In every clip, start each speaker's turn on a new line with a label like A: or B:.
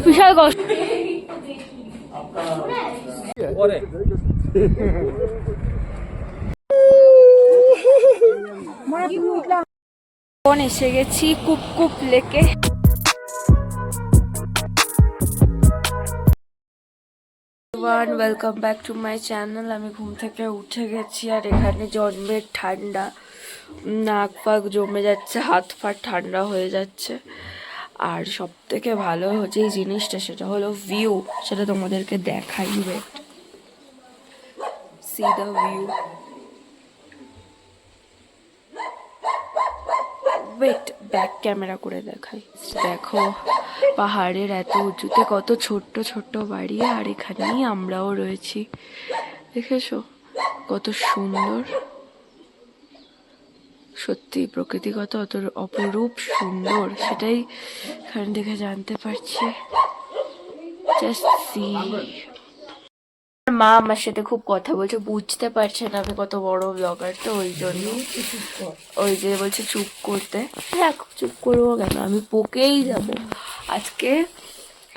A: বিশাল কষ্ট। এসে গেছি কুপকুপ লেকে। Welcome back to my channel. আমি ঘুম থেকে উঠে গেছি আর এখানে জন্মের ঠান্ডা, নাক পাক জমে যাচ্ছে, হাত পা ঠান্ডা হয়ে যাচ্ছে। আর সব থেকে ভালো যে জিনিসটা সেটা হলো ভিউ, সেটা তোমাদেরকে দেখাই। Wait, see the view. Wait, back camera করে দেখাই। দেখো পাহাড়ের এত উঁচুতে কত ছোট্ট ছোট্ট বাড়ি, আর এখানেই আমরাও রয়েছি। দেখেছো কত সুন্দর, সত্যি প্রকৃতি কত অপরূপ সুন্দর, সেটাই এখান থেকে জানতে পারছি। Just see. মা আমার সাথে খুব কথা বলছে, বুঝতে পারছে না আমি কত বড় ব্লগার, তো ওই জন্য ওই যে বলছে চুপ করতে। হ্যাঁ, চুপ করবো কেন, আমি পকেই যাব।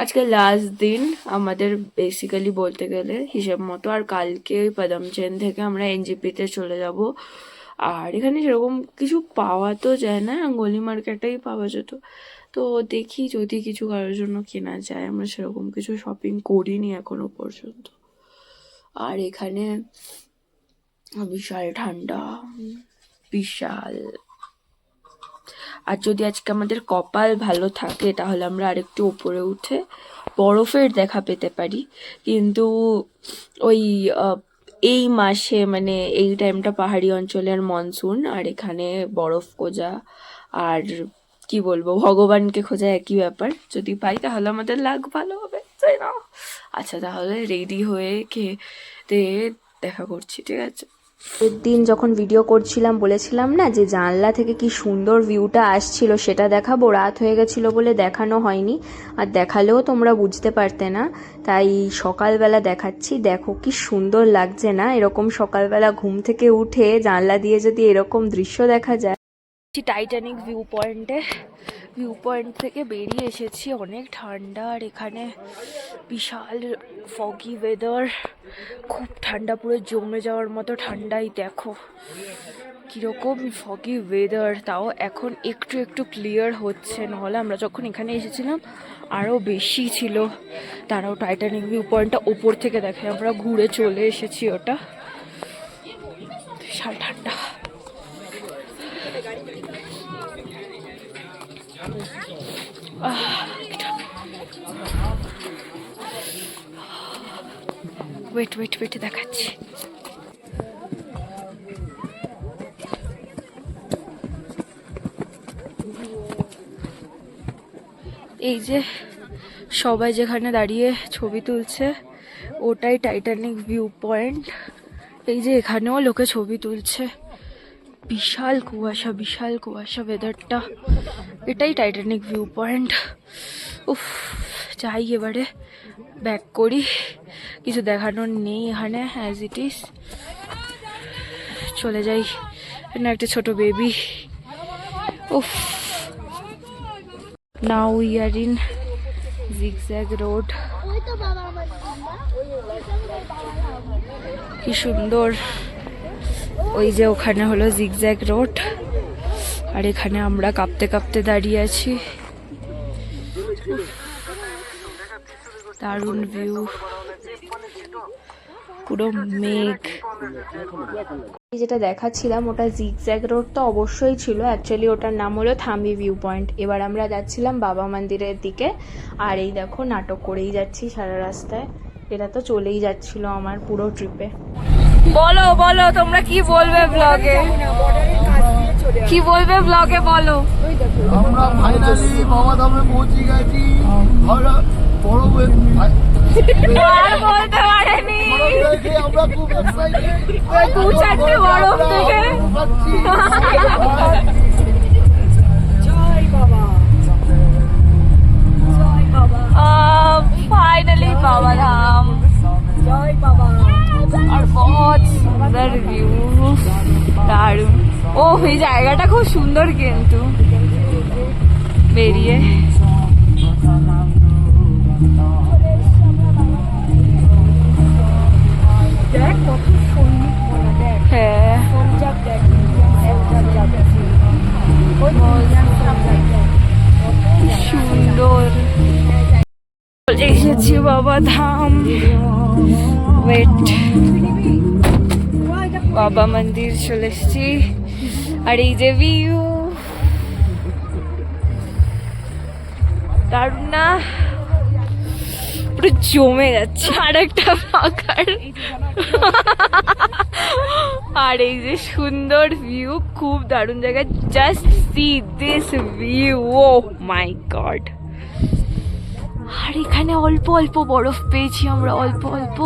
A: আজকে লাস্ট দিন আমাদের, বেসিক্যালি বলতে গেলে হিসেব মতো। আর কালকে ওই পদমচেন থেকে আমরা এনজিপিতে চলে যাব। আর এখানে সেরকম কিছু পাওয়া তো যায় না, গলি মার্কেটেই পাওয়া যেত। তো দেখি যদি কিছু কারোর জন্য কেনা যায়। আমরা সেরকম কিছু শপিং করিনি এখনো পর্যন্ত। আর এখানে বিশাল ঠান্ডা, বিশাল। আর যদি আজকে আমাদের কপাল ভালো থাকে তাহলে আমরা আরেকটু ওপরে উঠে বরফের দেখা পেতে পারি। কিন্তু ওই এই মাসে, মানে এই টাইমটা পাহাড়ি অঞ্চলের মনসুন, আর এখানে বরফ খোঁজা আর কি বলবো, ভগবানকে খোঁজা একই ব্যাপার। যদি পাই তাহলে আমাদের লাগ ভালো হবে, তাই না? আচ্ছা, তাহলে রেডি হয়ে খেতে দেখা করছি, ঠিক আছে?
B: দিন যখন ভিডিও করছিলাম বলেছিলাম না যে জানলা থেকে কি সুন্দর ভিউটা আসছিল, সেটা দেখাবো। রাত হয়ে গেছিলো বলে দেখানো হয়নি, আর দেখালেও তোমরা বুঝতে পারতে না, তাই সকালবেলা দেখাচ্ছি। দেখো কি সুন্দর লাগছে না? এরকম সকালবেলা ঘুম থেকে উঠে জানলা দিয়ে যদি এরকম দৃশ্য দেখা যায়।
A: টাইটানিক ভিউ পয়েন্ট থেকে বেরিয়ে এসেছি। অনেক ঠান্ডা, আর এখানে বিশাল ফগি ওয়েদার, খুব ঠান্ডা, পুরো জমে যাওয়ার মতো ঠান্ডাই। দেখো কীরকম ফগি ওয়েদার, তাও এখন একটু একটু ক্লিয়ার হচ্ছে, নাহলে আমরা যখন এখানে এসেছিলাম আরও বেশি ছিল। তারাও টাইটানিক ভিউ পয়েন্টটা ওপর থেকে দেখে, আমরা ঘুরে চলে এসেছি। ওটা বিশাল ঠান্ডা। ওয়েট দেখাচ্ছি। এই যে সবাই যেখানে দাঁড়িয়ে ছবি তুলছে ওটাই টাইটানিক ভিউ পয়েন্ট। এই যে এখানেও লোকে ছবি তুলছে। বিশাল কুয়াশা ওয়েদারটা। এটাই টাইটানিক ভিউ পয়েন্ট। উফ, যাই এবারে ব্যাক করি, কিছু দেখানোর নেই এখানে, অ্যাজ ইট ইজ। চলে যাই। না, একটা ছোট বেবি। উফ, now we are in zigzag road. কি সুন্দর। ওই যে ওখানে হলো জিগজ্যাগ রোড, আর এখানে আমরা কাঁপতে কাঁপতে দাঁড়িয়ে আছি। দারুণ ভিউ, পুরো মেঘ।
B: যেটা দেখাচ্ছিলাম ওটা জিগজ্যাগ রোড তো অবশ্যই ছিল, অ্যাকচুয়ালি ওটার নাম হলো থাম্বি ভিউ পয়েন্ট। এবার আমরা যাচ্ছিলাম বাবা মন্দিরের দিকে, আর এই দেখো নাটক করেই যাচ্ছি সারা রাস্তায়। এটা তো চলেই যাচ্ছিল আমার পুরো ট্রিপে।
A: বলো তোমরা কি বলবে ব্লগে, বলো।
C: আমরা ফাইনালি বাবা ধামে পৌঁছে গেছি।
A: আর বলতে পারেনি,
C: আমরা খুব এক্সাইটেড।
A: দু চারটে বরফ থেকে फाइनली बाबा धाम। जय बाबा। और बहुत सुंदर व्यू, दारुण। ও এই জায়গাটা খুব সুন্দর কিন্তু। বেরিয়ে। হ্যাঁ সুন্দর চলে এসেছি বাবা ধাম। ওয়েট, বাবা মন্দির চলে এসেছি। আর এই যে ভিউ দারুণ না, পুরো জমে যাচ্ছে। আর একটা ফাঁকার আর এই যে সুন্দর ভিউ, খুব দারুণ জায়গা। Just see this view, oh my god. আর এখানে অল্প অল্প বরফ পেয়েছি আমরা, অল্প অল্প।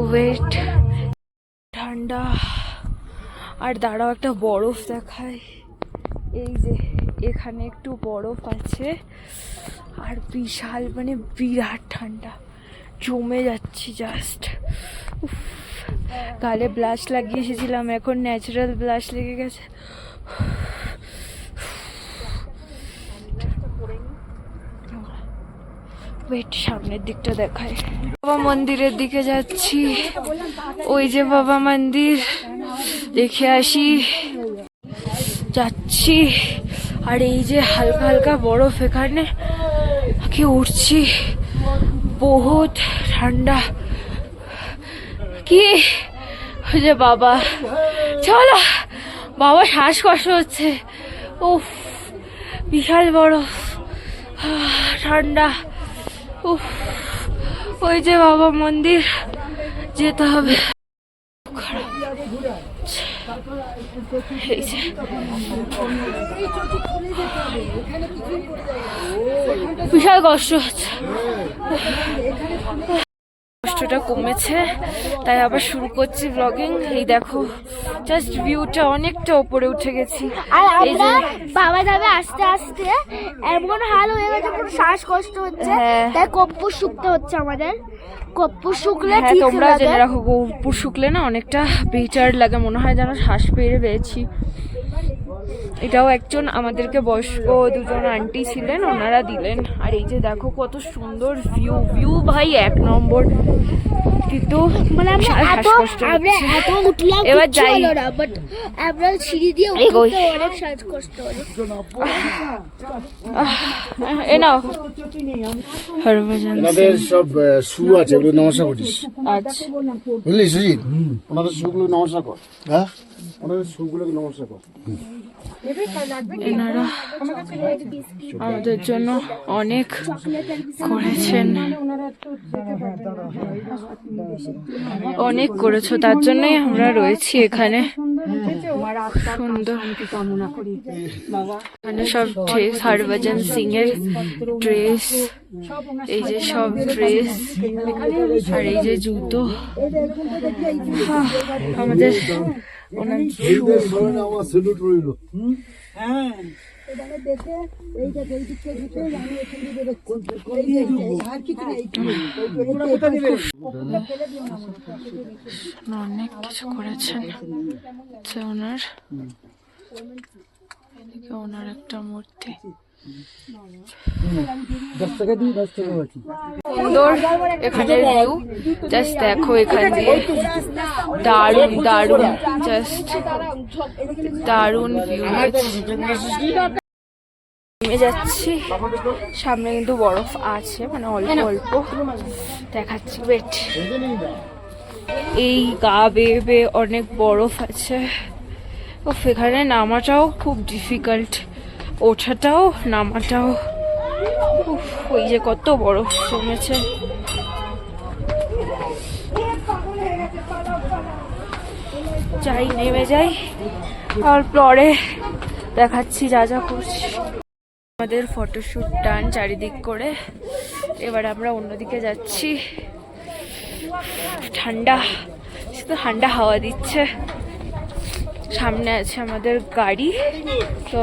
A: ওয়েট, ঠান্ডা। আর দাঁড়াও একটা বরফ দেখায়, এই যে এখানে একটু বরফ আছে। আর বিশাল মানে বিরাট ঠান্ডা, জমে যাচ্ছি জাস্ট। গালে ব্লাশ লাগিয়ে এসেছিলাম, এখন ন্যাচারাল ব্লাশ লেগে গেছে। ওয়েট, সামনের দিকটা দেখায়। বাবা মন্দিরের দিকে যাচ্ছি, ওই যে বাবা মন্দির, দেখে আসি। যাচ্ছি। আর এই যে হালকা হালকা বরফ এখানে কি উঠছি, বহুত ঠান্ডা। কি ওই যে বাবা, চলো বাবা, শ্বাসকষ্ট হচ্ছে। উফ, বিশাল বরফ, ঠান্ডা। উফ, ওই যে বাবা মন্দির, যেতে হবে। এই যে বিশাল কষ্ট হচ্ছে, কষ্টটা কমেছে তাই আবার শুরু করছি ব্লগিং। এই দেখো জাস্ট ভিউটা, অনেকটা উপরে উঠে গেছি। এই যে
D: বাবা যাবে আস্তে আস্তে, এমন হাল হয়ে গেছে পুরো শ্বাসকষ্ট হচ্ছে। তাই কর্পূর শুকতে হচ্ছে আমাদের। কর্পূর শুকলে
A: হ্যাঁ,
D: ঠিক
A: তোমরা
D: লাগে।
A: জেনে রাখো, কর্পূর শুকলে না অনেকটা বেটার লাগে, মনে হয় যেন শ্বাস পেয়েছি। এটাও একজন আমাদেরকে বয়স্ক দুজন আন্টি ছিলেন, ওনারা দিলেন। আর এই যে দেখো কত সুন্দর ভিউ, ভিউ ভাই এক নম্বর, কিন্তু
D: মানে আমরা
A: শ্বাসকষ্ট
D: আমরা
A: হচ্ছে।
D: এত উঠলাম,
A: এবার
D: কিচ্ছু
A: যাই।
D: হলো না, বাট আমরা সিঁড়ি দিয়ে
A: এগোই।
D: উঠতে অনেক শ্বাসকষ্ট হলো।
A: এ নাও হরভজন
C: ওনাদের সব শু আছে, ওগুলো নমস্কার করিস,
A: আচ্ছা।
C: বুঝলি সুজিত? ওনাদের শুগুলো নমস্কার কর। হ্যাঁ, ওনাদের শুগুলোকে নমস্কার কর।
A: এনারা আমাদের জন্য অনেক করেছেন, অনেক করেছো, তার জন্যই আমরা রয়েছি এখানে। সুন্দর, এখানে সব ড্রেস, হরভজন সিং এর ড্রেস, এই যে সব ড্রেস, আর এই যে জুতো। আমাদের ওনার
C: আমার সেলুট রইল।
A: অনেক কিছু করেছেন। ওনার ওনার একটা মূর্তি সুন্দর। এখানে ভিউ জাস্ট দেখো, এখান দিয়ে দারুণ দারুণ, জাস্ট দারুণ ভিউ। নেমে যাচ্ছি, সামনে কিন্তু বরফ আছে, মানে অল্প অল্প দেখাচ্ছি। ওয়েট, এই গা বেয়ে বেয়ে অনেক বরফ আছে। ও, এখানে নামাটাও খুব ডিফিকাল্ট, ওঠাটাও নামাটাও। ওই যে কত বরফ জমেছে। যাই, নেমে যাই, আর পরে দেখাচ্ছি যা যা করছি। আমাদের ফটোশুট ডান চারিদিক করে, এবার আমরা অন্যদিকে যাচ্ছি। ঠান্ডা, শুধু ঠান্ডা হাওয়া দিচ্ছে। সামনে আছে আমাদের গাড়ি, তো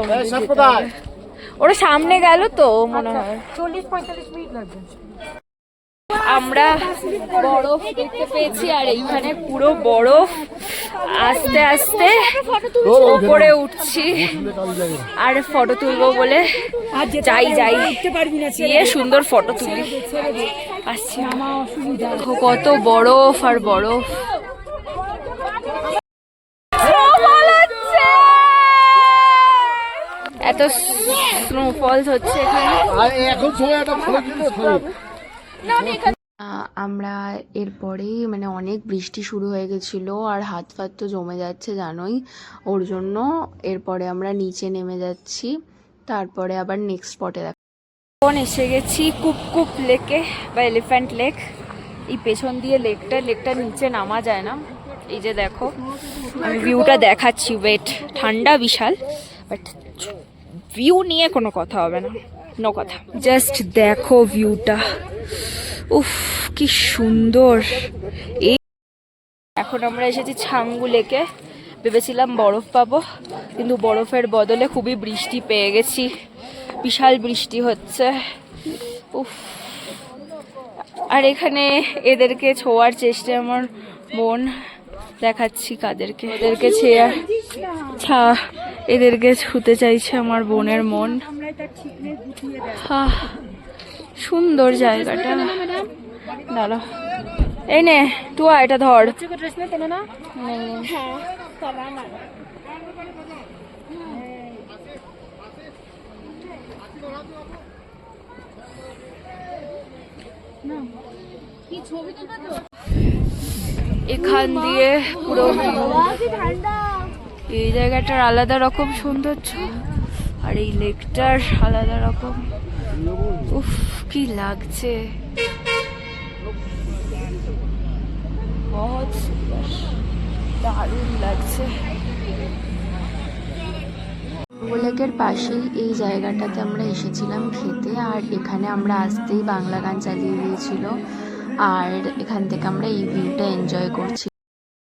A: ওরা সামনে গেল তো মনে হয় 40-45 মিনিট লাগবে। আমরা বরফ দেখতে পেয়েছি আর এইখানে পুরো বরফ, আস্তে আস্তে উপরে উঠছি আর ফটো তুলবো বলে যাই গিয়ে সুন্দর ফটো তুলি। আসছি, দেখো কত বরফ আর বরফ। এত স্নোফলস হচ্ছে এখানে।
C: এখন সময় একটা ভালো জিনিস হবে।
B: আমরা এরপরেই মানে অনেক বৃষ্টি শুরু হয়ে গেছিলো আর হাত ফাত তো জমে যাচ্ছে জানোই, ওর জন্য এরপরে আমরা নিচে নেমে যাচ্ছি, তারপরে আবার নেক্সট স্পটে
A: এখন এসে গেছি কুপকুপ লেকে বা এলিফ্যান্ট লেক। এই পেছন দিয়ে লেকটা নিচে নামা যায় না। এই যে দেখো, আমি ভিউটা দেখাচ্ছি, ওয়েট, ঠান্ডা বিশাল, বাট ভিউ নিয়ে কোনো কথা হবে না, নো কথা। জাস্ট দেখো ভিউটা, উফ কি সুন্দর। এই এখন আমরা এসেছি ছাঙ্গু লেকে। ভেবেছিলাম বরফ পাবো, কিন্তু বরফের বদলে খুবই বৃষ্টি পেয়ে গেছি, বিশাল বৃষ্টি হচ্ছে, উফ। আর এখানে এদেরকে ছোঁয়ার চেষ্টা আমার বোন, দেখাচ্ছি কাদেরকে, এদেরকে এদেরকে ছুতে চাইছে আমার বোনের মন। সুন্দর জায়গাটা, দাঁড়া, এই নে তুই এটা ধর। এখান দিয়ে পুরো এই জায়গাটার আলাদা রকম সৌন্দর্য আর এই লেকটার আলাদা রকম। উফ কি লাগছে, বহুত সুন্দর, দারুণ লাগছে।
B: লেকের পাশেই এই জায়গাটাতে আমরা এসেছিলাম খেতে, আর এখানে আমরা আসতেই বাংলা গান চালিয়ে দিয়েছিল, আর এখান থেকে আমরা এই ভিউটা এনজয় করছি।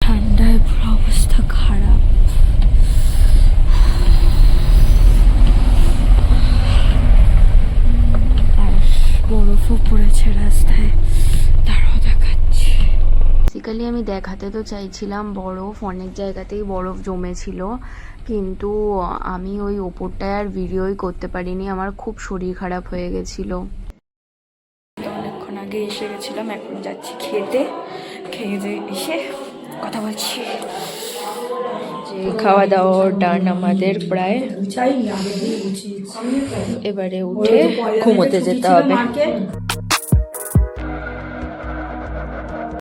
A: ঠান্ডায় পুরো অবস্থা খারাপ। আর বরফও পড়েছে রাস্তায়, তারাও দেখাচ্ছি।
B: বেসিক্যালি আমি দেখাতে তো চাইছিলাম বরফ, অনেক জায়গাতেই বরফ জমেছিল, কিন্তু আমি ওই ওপরটায় আর ভিডিওই করতে পারিনি, আমার খুব শরীর খারাপ হয়ে গেছিলো।
A: অনেকক্ষণ আগে এসে গেছিলাম, এখন যাচ্ছি খেতে, খেয়ে দিয়ে এসে কথা বলছি। যে খাওয়া দাওয়া ডান আমাদের প্রায়, এবারে উঠে ঘুমোতে যেতে হবে।